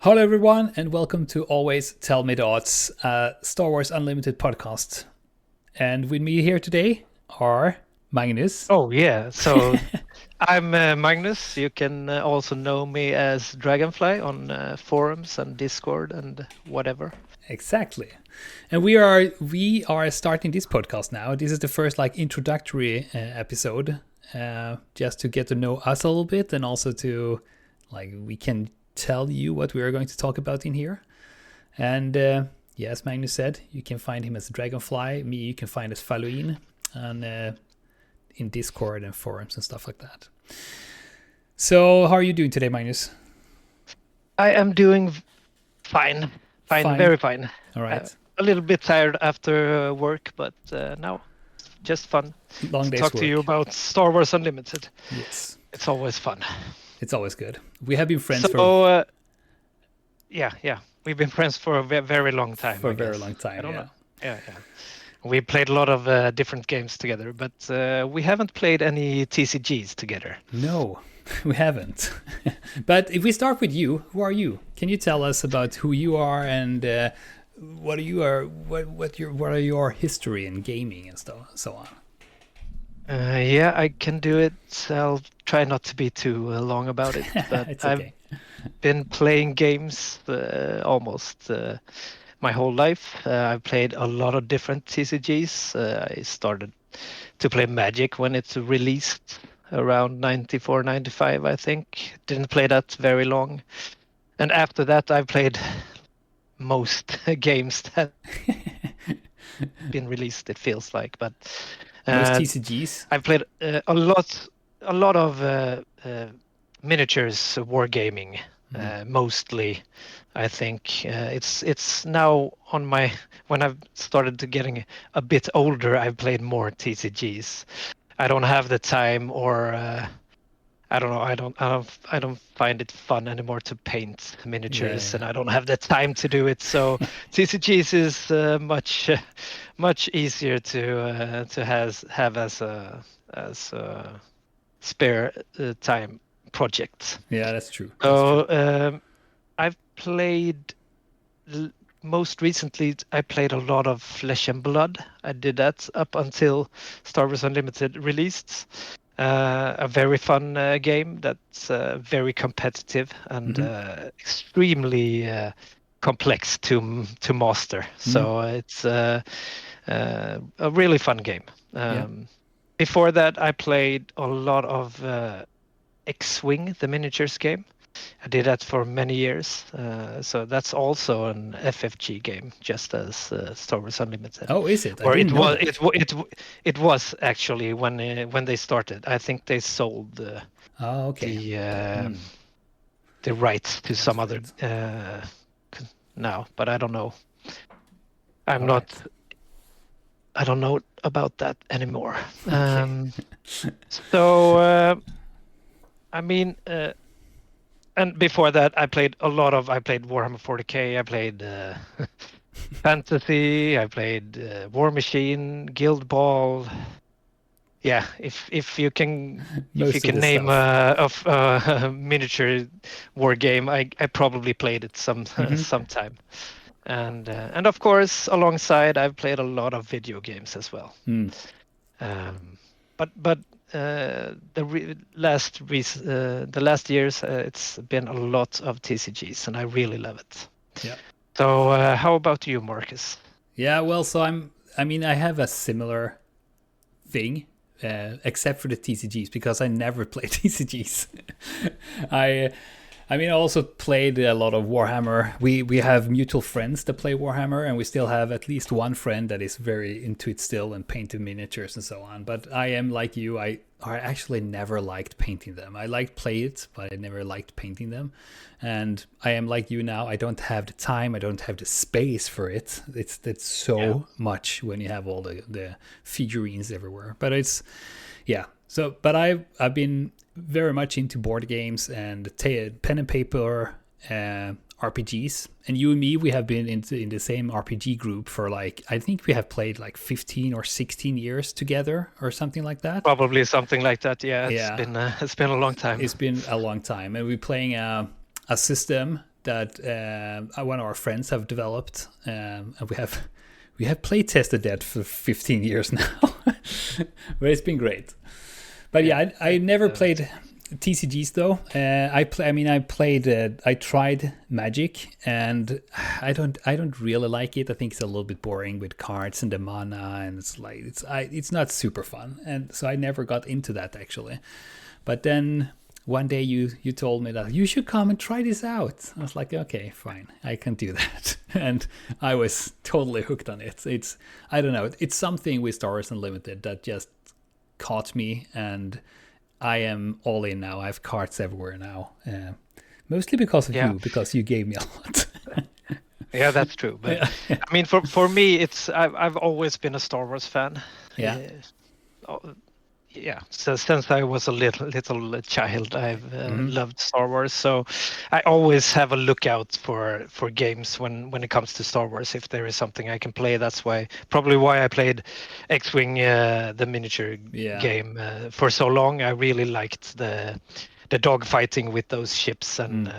Hello, everyone, and welcome to Always Tell Me the Odds, Star Wars Unlimited podcast. And with me here today are Magnus. Oh yeah, so I'm Magnus. You can also know me as Dragonfly on forums and Discord and whatever. Exactly. And we are starting this podcast now. This is the first introductory episode, just to get to know us a little bit, and also to we can tell you what we are going to talk about in here. And as Magnus said, you can find him as Dragonfly. Me, you can find as Faluin, and in Discord and forums and stuff like that. So, how are you doing today, Magnus? I am doing fine, very fine. All right. A little bit tired after work, but now just fun. Long day's Talk work. to you about Star Wars Unlimited. Yes, it's always fun. It's always good. We have been friends for yeah, we've been friends for a very long time. For a very long time. I don't know. Yeah. We played a lot of different games together, but we haven't played any TCGs together. No, we haven't. But if we start with you, who are you? Can you tell us about who you are and what are your history in gaming and so on? Yeah, I can do it. I'll try not to be too long about it. But It's okay. I've been playing games almost my whole life. I've played a lot of different TCGs. I started to play Magic when it's released around 94, 95, I think. Didn't play that very long. And after that, I've played most games that been released, it feels like. But most TCGs? I've played a lot of miniatures wargaming. Mostly, I think it's now on my. When I've started to getting a bit older, I've played more TCGs. I don't have the time, or I don't know. I don't find it fun anymore to paint miniatures, and I don't have the time to do it. So TCGs is much easier to have as a spare time project. Yeah, that's true. So I've played most recently. I played a lot of Flesh and Blood. I did that up until Star Wars Unlimited released. A very fun game that's very competitive and extremely complex to master. So it's a really fun game. Before that, I played a lot of X-Wing, the miniatures game. I did that for many years. So that's also an FFG game, just as Star Wars Unlimited. Oh, is it? Or it was actually when they started. I think they sold the rights to some other now, but I don't know. I don't know about that anymore. So I mean. And before that, I played Warhammer 40K. I played Fantasy. I played War Machine, Guild Ball. Yeah, if you can name a miniature war game, I probably played it sometime. And of course, alongside, I've played a lot of video games as well. But the last years, it's been a lot of TCGs, and I really love it. Yeah. So how about you, Marcus? Yeah, well, so I have a similar thing, except for the TCGs, because I never play TCGs. I also played a lot of Warhammer. We have mutual friends that play Warhammer, and we still have at least one friend that is very into it still and painted miniatures and so on. But I am like you. I actually never liked painting them. I liked play it, but I never liked painting them. And I am like you now. I don't have the time. I don't have the space for it. It's so much when you have all the figurines everywhere. But it's So, but I've been very much into board games and pen and paper RPGs. And you and me, we have been in the same RPG group for I think we have played 15 or 16 years together or something like that. Probably something like that. Yeah, it's been a long time. It's been a long time, and we're playing a system that one of our friends have developed, and we have play tested that for 15 years now, but it's been great. But yeah, I never played TCGs though. I tried Magic, and I don't really like it. I think it's a little bit boring with cards and the mana, and it's not super fun, and so I never got into that actually. But then one day you told me that you should come and try this out. I was like, okay, fine, I can do that, and I was totally hooked on it. I don't know, it's something with Star Wars Unlimited that just caught me, and I am all in now. I have cards everywhere now, mostly because of you, because you gave me a lot. Yeah, that's true. But I mean, for me, I've always been a Star Wars fan. Yeah. So since I was a little child, I've loved Star Wars. So I always have a lookout for games when it comes to Star Wars. If there is something I can play, that's probably why I played X-Wing, the miniature game, for so long. I really liked the dogfighting with those ships, and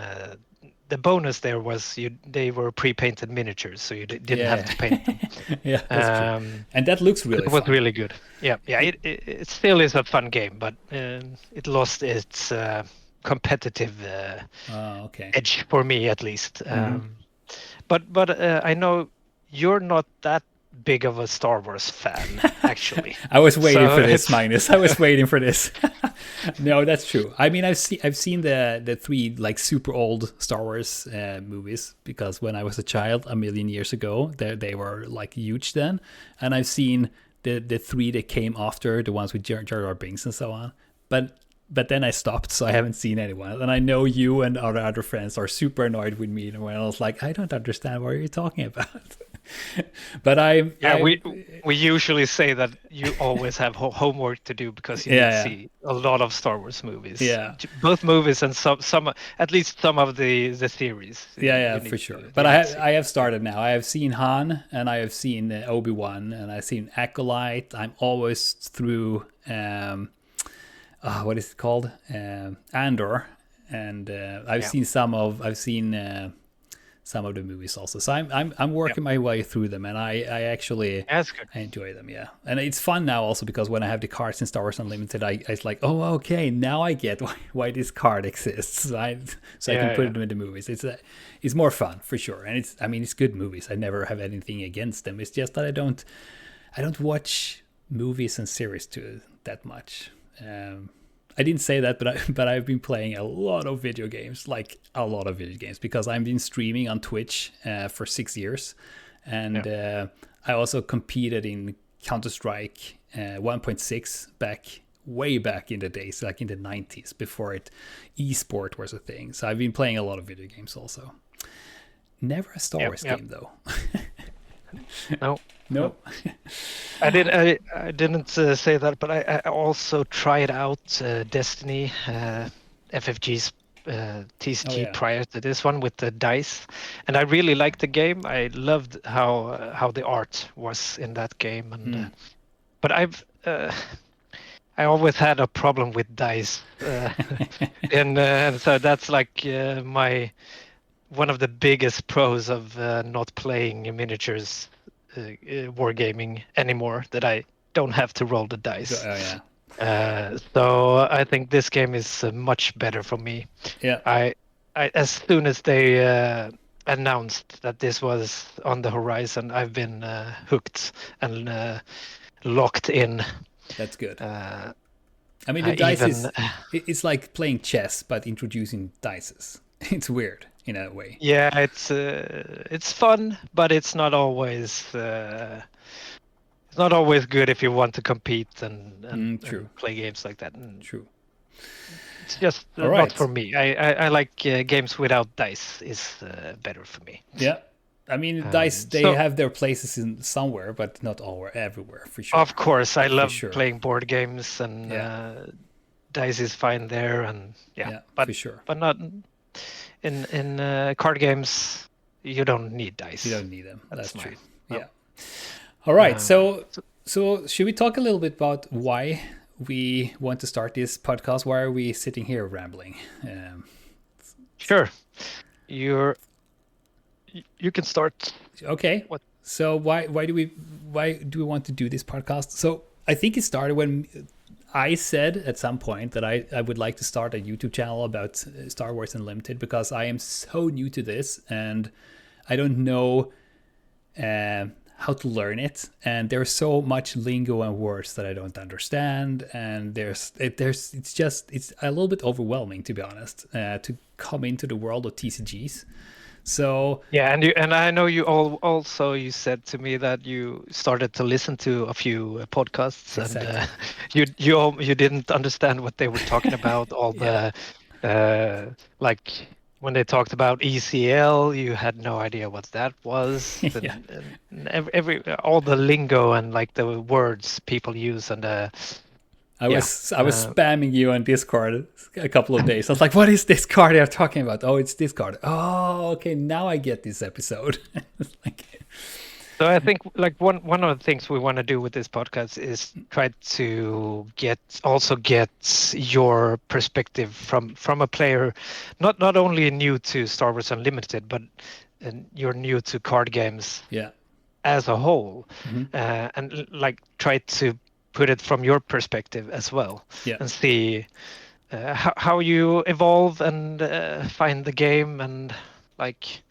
the bonus there was they were pre-painted miniatures, so you didn't have to paint them. Yeah, that's true. And that looks really fun. It was really good. Yeah. It still is a fun game, but it lost its competitive edge for me, at least. But I know you're not that big of a Star Wars fan, actually. I was waiting for this, Magnus. I was waiting for this. No, that's true. I mean, I've seen the 3 like super old Star Wars movies, because when I was a child a million years ago, they were like huge then, and I've seen the 3 that came after, the ones with Jar Jar Binks and so on. But then I stopped, so I haven't seen anyone. And I know you and our other friends are super annoyed with me when I was like, I don't understand what you're talking about. But we usually say that you always have homework to do, because you see a lot of Star Wars movies. Yeah, both movies and some at least some of the series. Yeah, for sure. But I have started now. I have seen Han, and I have seen Obi-Wan, and I've seen Acolyte. I'm always through. What is it called? Andor, and I've seen some of the movies also. So I'm working my way through them, and I actually I enjoy them. Yeah, and it's fun now also, because when I have the cards in Star Wars Unlimited, it's like, oh, okay, now I get why this card exists. So I can put them in the movies. It's more fun for sure, and it's good movies. I never have anything against them. It's just that I don't watch movies and series that much. I didn't say that, but I've been playing a lot of video games, because I've been streaming on Twitch for 6 years, and I also competed in Counter-Strike 1.6 way back in the days, like in the 90s, before esport was a thing. So I've been playing a lot of video games also. Never a Star Wars game though. No. I didn't say that, but I also tried out Destiny, FFG's TCG prior to this one with the dice, and I really liked the game. I loved how the art was in that game, and but I always had a problem with dice, and so that's like one of the biggest pros of not playing miniatures wargaming anymore, that I don't have to roll the dice. So I think this game is much better for me. Yeah. I as soon as they announced that this was on the horizon, I've been hooked and locked in. That's good. I mean, the dice it's like playing chess, but introducing dices. It's weird in a way. Yeah, it's fun, but it's not always good if you want to compete and play games like that. True. It's just not for me. I like games without dice is better for me. Yeah. I mean, dice, they have their places in somewhere, but not everywhere, for sure. Of course, I love playing board games, and dice is fine there, and but, for sure. But not in card games. You don't need dice. You don't need them. That's true. Yeah. All right. So should we talk a little bit about why we want to start this podcast? Why are we sitting here rambling? Sure. you're you can start. Okay. What? So why do we want to do this podcast? So I think it started when I said at some point that I would like to start a YouTube channel about Star Wars Unlimited, because I am so new to this and I don't know how to learn it, and there's so much lingo and words that I don't understand, and it's a little bit overwhelming, to be honest, to come into the world of TCGs. So Yeah, and I know you also you said to me that you started to listen to a few podcasts, exactly. and you didn't understand what they were talking about. All Yeah. the like when they talked about ECL, you had no idea what that was. Yeah. And every all the lingo and like the words people use, and I yeah, was spamming you on Discord a couple of days. I was like, "What is this card you're talking about?" Oh, it's this card. Oh, okay, now I get this episode. Like, So I think like one of the things we want to do with this podcast is try to get your perspective from a player, not only new to Star Wars Unlimited, but and you're new to card games yeah. as a whole, Mhm. and like try to put it from your perspective as well, Yeah. and see how you evolve and find the game, and like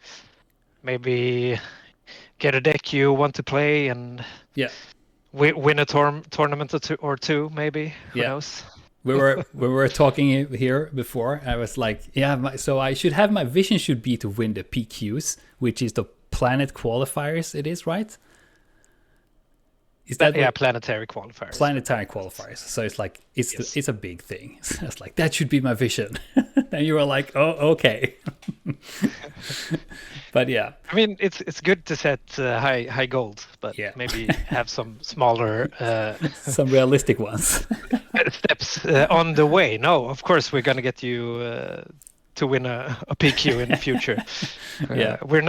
maybe get a deck you want to play and Yeah. win a tournament or two, maybe. Who Yeah. knows? We were talking here before. I was like, yeah, so I should have my vision should be to win the PQs, which is the planet qualifiers. It is, right? Is that Yeah, planetary qualifiers. planetary qualifiers? So it's like Yes. it's a big thing. So it's like that should be my vision. And you were like, oh, okay. But yeah, I mean, it's good to set high goals, but Yeah. maybe have some smaller some realistic ones. steps on the way. No, of course we're gonna get you to win a PQ in the future. Yeah. We're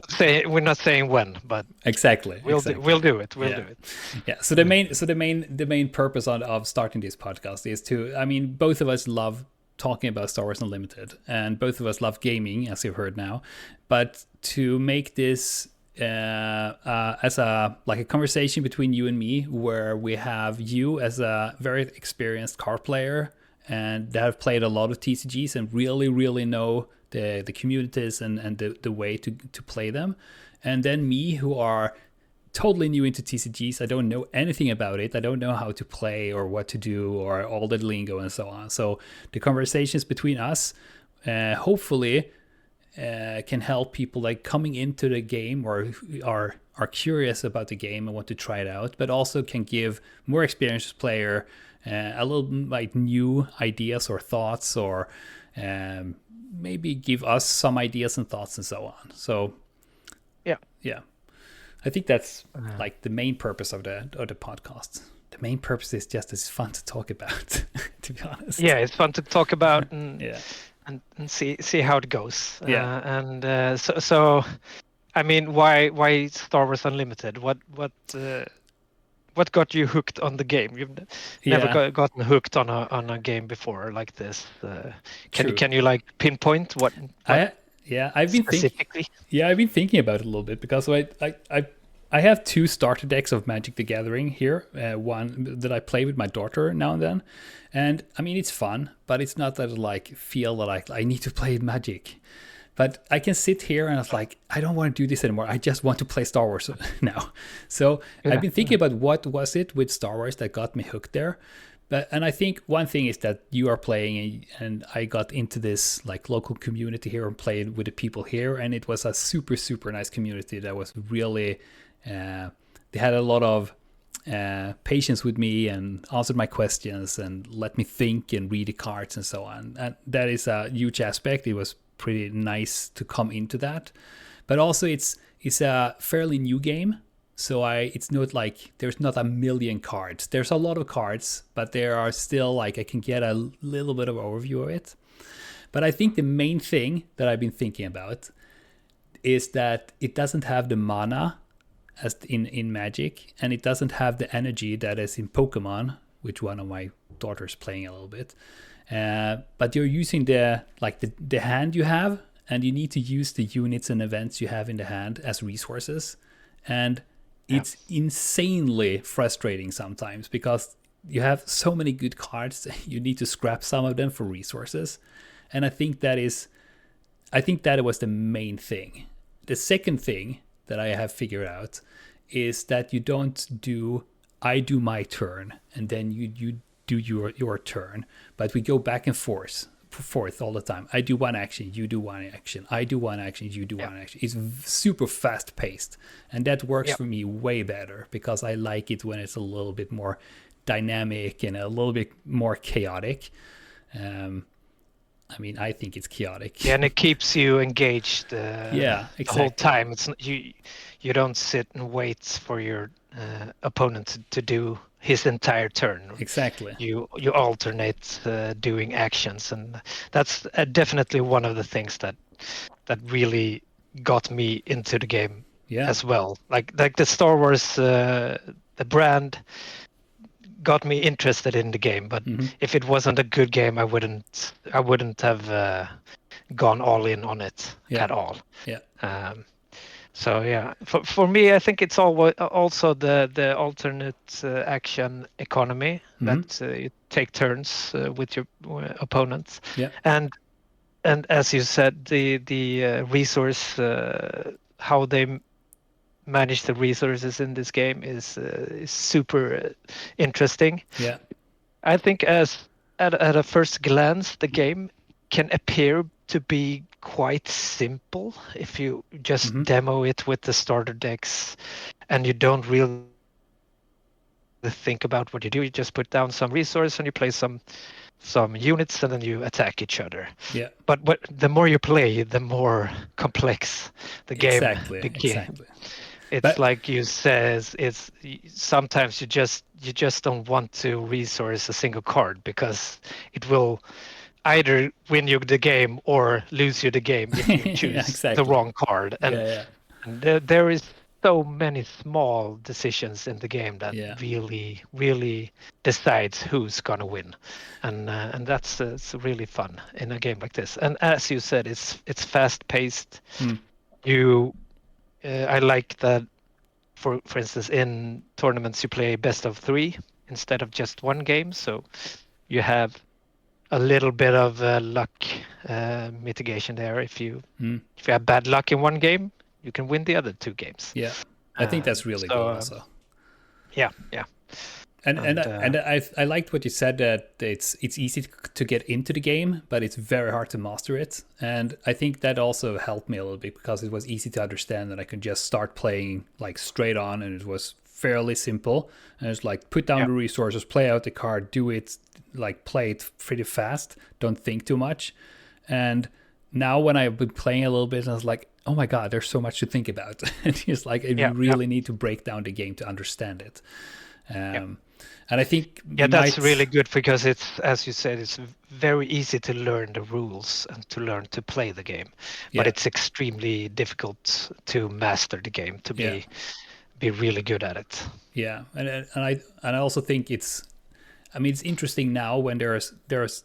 not saying when, but Exactly. we'll do it. We'll Yeah. do it. Yeah. So the main purpose of starting this podcast is to, I mean, both of us love talking about Star Wars Unlimited, and both of us love gaming, as you've heard now. But to make this as a conversation between you and me, where we have you as a very experienced card player and that have played a lot of TCGs and really know the communities and the way to play them, and then me, who are totally new into TCGs. I don't know anything about it. I don't know how to play or what to do or all the lingo and so on. So the conversations between us hopefully can help people like coming into the game or are curious about the game and want to try it out, but also can give more experienced player a little like new ideas or thoughts, or maybe give us some ideas and thoughts and so on. So yeah, I think that's like the main purpose of the podcast. The main purpose is just it's fun to talk about, to be honest. Yeah, it's fun to talk about and Yeah. and see how it goes. Yeah. So I mean, why Star Wars Unlimited? What got you hooked on the game? You've never Yeah. gotten hooked on a game before like this. True. Can you like pinpoint what I've been thinking. specifically? Yeah, I've been thinking about it a little bit, because I have two starter decks of Magic the Gathering here. One that I play with my daughter now and then, and I mean it's fun, but it's not that I like feel that I need to play Magic. But I can sit here and it's like, I don't want to do this anymore. I just want to play Star Wars now. So I've been thinking about what was it with Star Wars that got me hooked there. And I think one thing is that you are playing, and I got into this like local community here and played with the people here, and it was a super nice community that was really they had a lot of patience with me and answered my questions and let me think and read the cards and so on. And that is a huge aspect. It was pretty nice to come into that, but also it's a fairly new game. So it's not like there's not a million cards. There's a lot of cards, but there are still like I can get a little bit of overview of it. But I think the main thing that I've been thinking about is that it doesn't have the mana as in Magic, and it doesn't have the energy that is in Pokemon, which one of my daughters playing a little bit. But you're using the hand you have, and you need to use the units and events you have in the hand as resources. And it's insanely frustrating sometimes because you have so many good cards, you need to scrap some of them for resources. And I think that was the main thing. The second thing that I have figured out is that you don't do I do my turn and then you do your turn, but we go back and forth all the time. I do one action, you do one action. I do one action, you do one action. It's super fast paced, and that works for me way better because I like it when it's a little bit more dynamic and a little bit more chaotic. I mean, I think it's chaotic. Yeah, and it keeps you engaged. Exactly. The whole time. It's you don't sit and wait for your opponent to do his entire turn. Exactly. You alternate doing actions, and that's definitely one of the things that really got me into the game as well. Like the Star Wars, the brand got me interested in the game, but if it wasn't a good game, I wouldn't have gone all in on it at all. So yeah, for me, I think it's also the alternate action economy that you take turns with your opponents. And as you said, the resource, how they manage the resources in this game is super interesting. I think at a first glance, the game can appear to be quite simple if you just demo it with the starter decks and you don't really think about what you do. You just put down some resource and you play some units and then you attack each other. But the more you play, the more complex the game becomes. It's like you says, it's sometimes you just don't want to resource a single card because it will either win you the game or lose you the game if you choose the wrong card. And there is so many small decisions in the game that really decides who's gonna win, and that's it's really fun in a game like this. And as you said, it's fast paced. I like that. For instance, in tournaments you play best of 3 instead of just one game, so you have a little bit of luck mitigation there. If you have bad luck in one game, you can win the other 2 games. I think that's really good also. And I liked what you said, that it's easy to get into the game, but it's very hard to master it. And I think that also helped me a little bit because it was easy to understand that I could just start playing like straight on, and it was fairly simple. And it's like put down the resources, play out the card, do it, like play it pretty fast, don't think too much. And now when I've been playing a little bit, I was like, oh my god, there's so much to think about. And it's like you really need to break down the game to understand it. And I think that's really good because it's, as you said, it's very easy to learn the rules and to learn to play the game, but it's extremely difficult to master the game, to be really good at it. And I also think it's interesting now when they're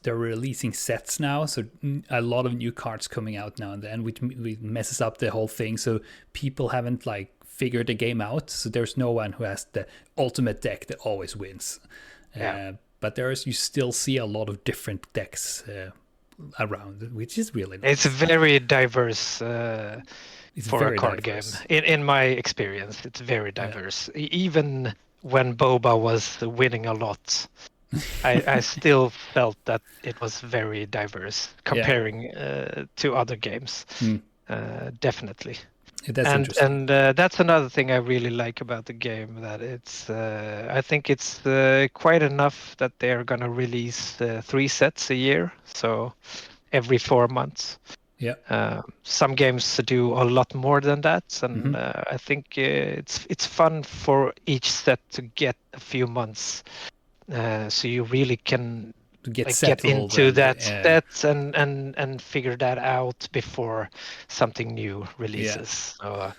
releasing sets now, so a lot of new cards coming out now and then, which messes up the whole thing. So people haven't like figure the game out, so there's no one who has the ultimate deck that always wins. But you still see a lot of different decks around, which is really nice. It's very diverse for a card game. In my experience, it's very diverse. Even when Boba was winning a lot, I still felt that it was very diverse comparing to other games. Definitely. That's interesting. And that's another thing I really like about the game, that it's I think it's quite enough that they're gonna release 3 sets a year, so every 4 months. Some games do a lot more than that, and I think it's fun for each set to get a few months, so you really can get into that set and figure that out before something new releases. So,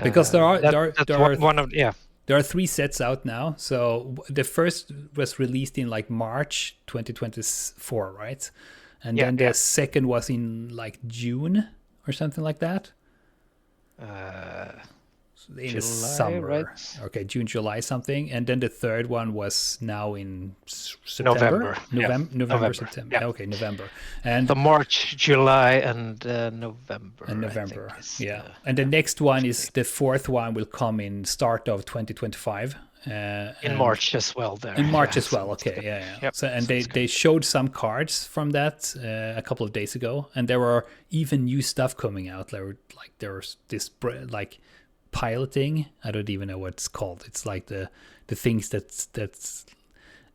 because there are 3 sets out now. So the first was released in like March 2024, right? And then the second was in like June or something like that. In the summer, right? okay, June, July, something, and then the third one was now in September, November, September. Yeah. Okay, November, and So March, July, and November. and I November, think is, yeah. And the next one is the fourth one will come in start of 2025. In March as well. There in March yeah, as well. so Okay, yeah. Yep. So and they showed some cards from that a couple of days ago, and there were even new stuff coming out. There was this like piloting. I don't even know what it's called. It's like the things that's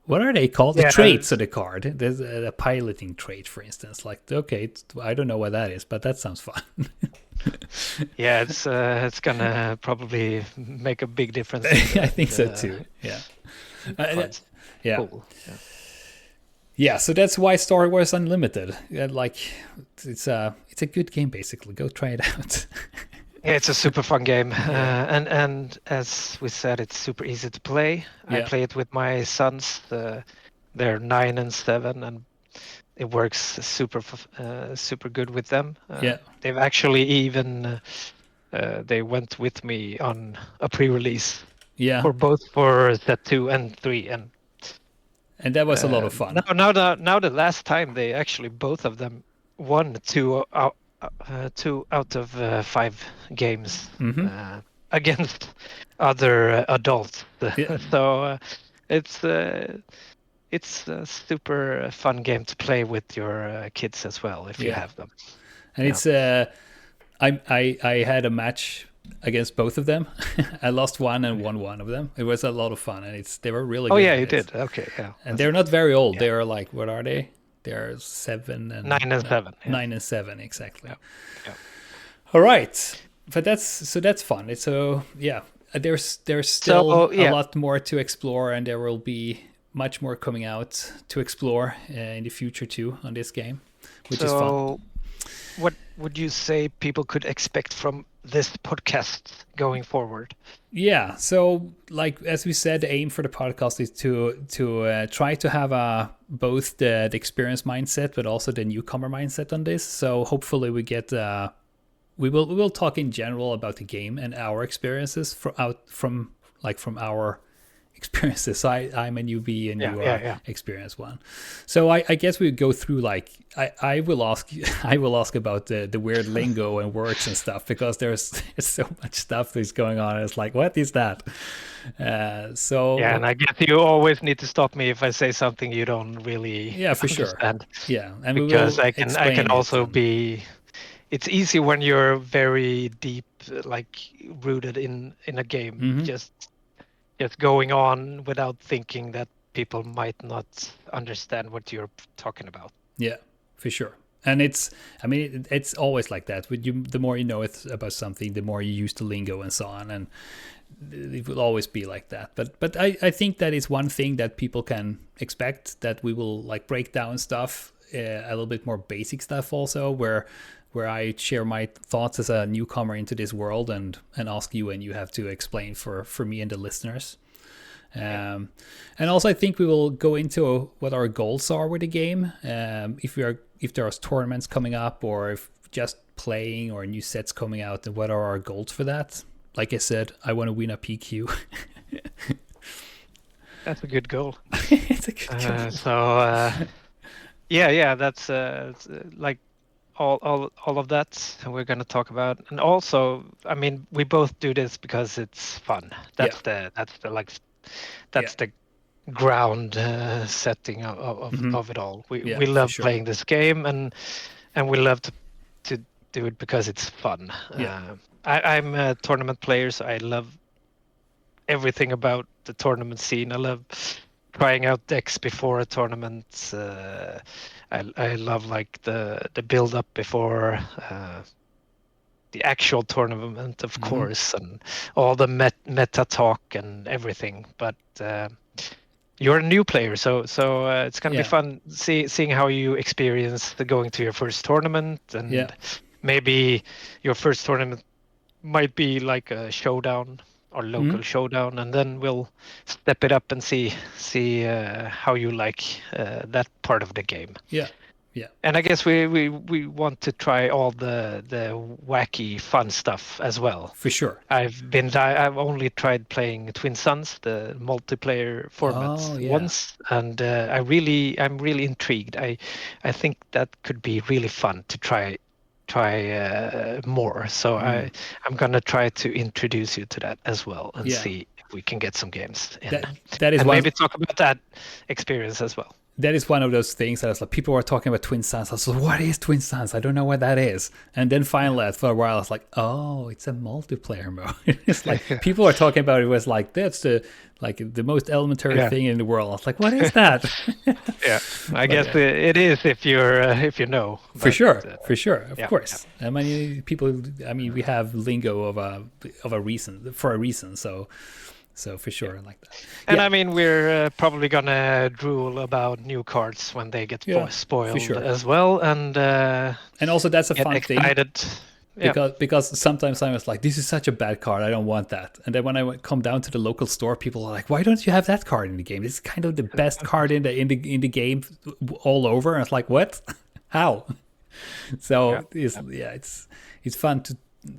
what are they called? The traits of the card. There's a piloting trait, for instance. Like, okay, I don't know what that is, but that sounds fun. Yeah, it's gonna probably make a big difference. I think so too. Yeah. Yeah. Cool. Yeah, so that's why Star Wars Unlimited. Like, it's a good game. Basically, go try it out. Yeah, it's a super fun game, and as we said, it's super easy to play. Yeah. I play it with my sons. They're 9 and 7, and it works super good with them. Yeah. They've actually even they went with me on a pre-release. Yeah. For set 2 and 3, and that was a lot of fun. Now the last time they actually both of them won 2 out of 5 games against other adults. Yeah. So it's a super fun game to play with your kids as well if you have them. And it's I had a match against both of them. I lost one and won one of them. It was a lot of fun, and they were really good. Oh yeah, you did. Okay, yeah. And they're not very old. They're like, what are they? They're 7 and 9 and 7. 9 and 7 exactly. Yeah. All right, but that's fun. It's there's still a lot more to explore, and there will be much more coming out to explore in the future too on this game, which is fun. What would you say people could expect from this podcast going forward? Yeah, so like as we said, the aim for the podcast is to try to have both the experienced mindset, but also the newcomer mindset on this. So hopefully we get we will talk in general about the game and our experiences from our experiences. So I'm a newbie and you are experienced one. So I guess we go through like I will ask about the weird lingo and words and stuff, because there's so much stuff that's going on. It's like, what is that? And I guess you always need to stop me if I say something you don't really for understand. Sure. Yeah, and because I can also be. It's easy when you're very deep, like rooted in a game. Just going on without thinking that people might not understand what you're talking about. Yeah, for sure. And it's always like that. The more you know about something, the more you use the lingo and so on, and it will always be like that. But I think that is one thing that people can expect, that we will like break down stuff, a little bit more basic stuff also, where I share my thoughts as a newcomer into this world and ask you, and you have to explain for me and the listeners. And also I think we will go into what our goals are with the game. If there are tournaments coming up, or if just playing, or new sets coming out, and what are our goals for that? Like I said, I want to win a PQ. That's a good goal. It's a good goal. That's like all of that we're going to talk about. And also, I mean, we both do this because it's fun. That's the ground setting of it all. We love playing this game, and we love to do it because it's fun. I'm a tournament player, so I love everything about the tournament scene. I love trying out decks before a tournament. I love like the build up before the actual tournament, of course, and all the meta talk and everything. But you're a new player, so it's gonna be fun seeing how you experience going to your first tournament, and maybe your first tournament might be like a showdown or local showdown, and then we'll step it up and see how you like that part of the game. Yeah, Yeah, And I guess we want to try all the wacky fun stuff as well. for sure. I've only tried playing Twin Suns, the multiplayer format Oh yeah. once, and I'm really intrigued. I think that could be really fun to try more. So I'm gonna try to introduce you to that as well and Yeah. see if we can get some games in, That is and one. maybe talk about that experience as well. That is one of those things that I was like, people were talking about Twin Suns. I was like, what is Twin Suns? I don't know what that is. And then finally, for a while, I was like, oh, it's a multiplayer mode. It's like people are talking about it was like that's the most elementary thing in the world. I was like, what is that? Yeah, I guess it is if you know. For sure, of yeah, course. I mean, people. I mean, we have lingo of a reason for a reason. So for sure, like that. And I mean, we're probably gonna drool about new cards when they get spoiled as well, and also that's a fun excited. thing. Because sometimes I was like, this is such a bad card, I don't want that. And then when I come down to the local store, people are like, why don't you have that card in the game? This is kind of the best card in the game all over. And it's like, what? How? So it's fun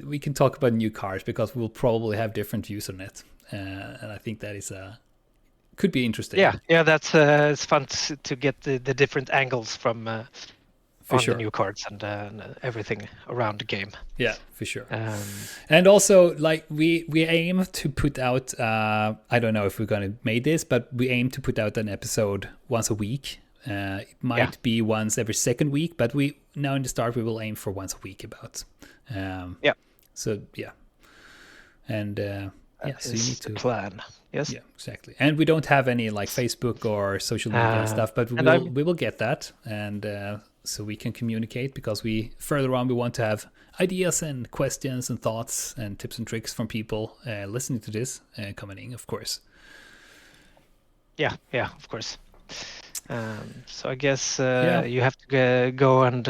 we can talk about new cards because we'll probably have different views on it. And I think that is could be interesting. Yeah, that's it's fun to get the different angles from the new cards and everything around the game. Yeah, for sure. And also, like we aim to put out. I don't know if we're gonna make this, but we aim to put out an episode once a week. It might be once every second week, but we now in the start we will aim for once a week about. So yeah, and. So you need to plan. Yes. Yeah, exactly. And we don't have any like Facebook or social media and stuff, but we will get that, and so we can communicate because further on we want to have ideas and questions and thoughts and tips and tricks from people listening to this coming in, of course. Yeah, of course. So I guess you have to go and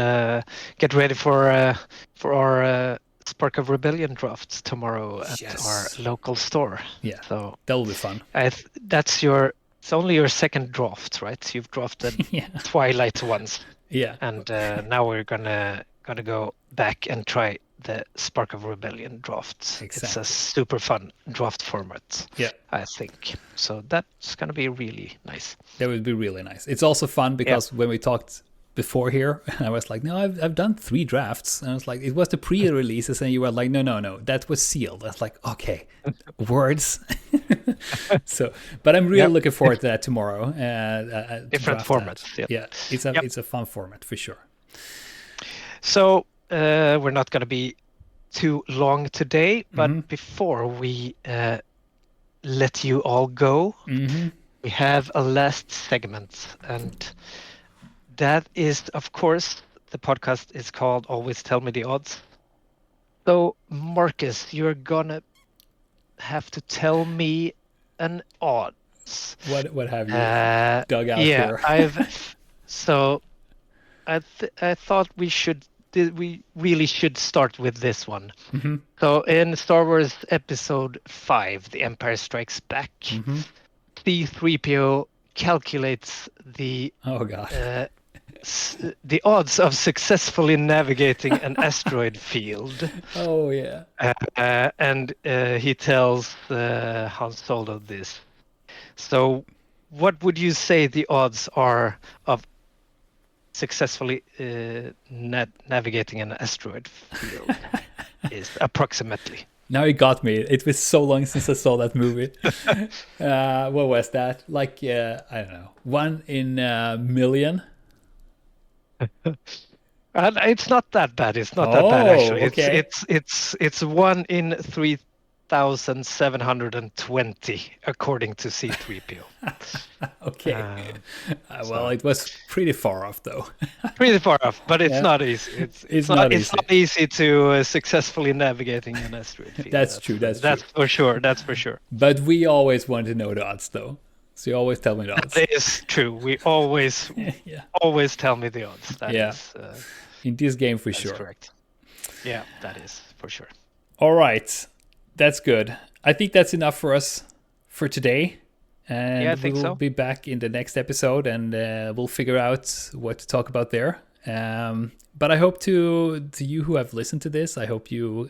get ready for our. Spark of Rebellion drafts tomorrow at our local store. Yeah, so that will be fun. It's only your second draft, right? You've drafted Twilight once. Yeah, and now we're gonna go back and try the Spark of Rebellion drafts. Exactly. It's a super fun draft format. Yeah, I think so. That's gonna be really nice. That would be really nice. It's also fun because when we talked before here, I was like, no, I've done 3 drafts. And I was like, it was the pre-releases, and you were like, no, that was sealed. I was like, okay, words. So, but I'm really looking forward to that tomorrow. Different formats. Yeah, it's a fun format for sure. So we're not going to be too long today, but before we let you all go, we have a last segment, and that is, of course, the podcast is called Always Tell Me the Odds. So, Marcus, you're gonna have to tell me an odds. What have you dug out here? I thought we really should start with this one. So, in Star Wars Episode 5, The Empire Strikes Back, C-3PO calculates the the odds of successfully navigating an asteroid field. Oh yeah. And he tells Han Solo this. So, what would you say the odds are of successfully navigating an asteroid field? Is approximately. Now you got me. It was so long since I saw that movie. What was that? Like, I don't know, 1 in a million? It's not that bad. It's not that bad actually. Okay. It's 1 in 3,720 according to C-3PO. Okay. Well, it was pretty far off though. Pretty far off, but it's not easy. It's not easy to successfully navigating an asteroid field. That's true. That's for sure. That's for sure. But we always want to know the odds though. So you always tell me the odds. That is true. We always always tell me the odds. That is, in this game for sure. Correct. Yeah, that is for sure. All right. That's good. I think that's enough for us for today. And I think we will be back in the next episode, and we'll figure out what to talk about there. But I hope to you who have listened to this, I hope you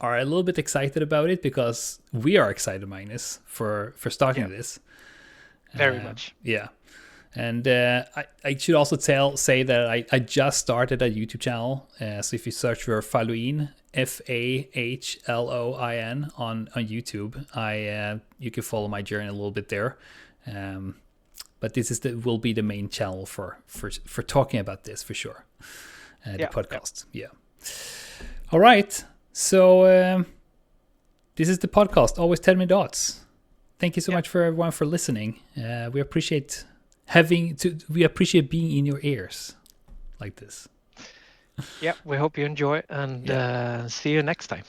are a little bit excited about it, because we are excited, Magnus, for starting this. Very much. Yeah. And I should also say that I just started a YouTube channel. So if you search for Fahloin, Fahloin on YouTube, you can follow my journey a little bit there. But this will be the main channel for talking about this for sure. The podcast. Yeah. All right. So this is the podcast. Always Tell Me Dots. Thank you so much for everyone for listening. We appreciate being in your ears like this. Yeah, we hope you enjoy, and see you next time.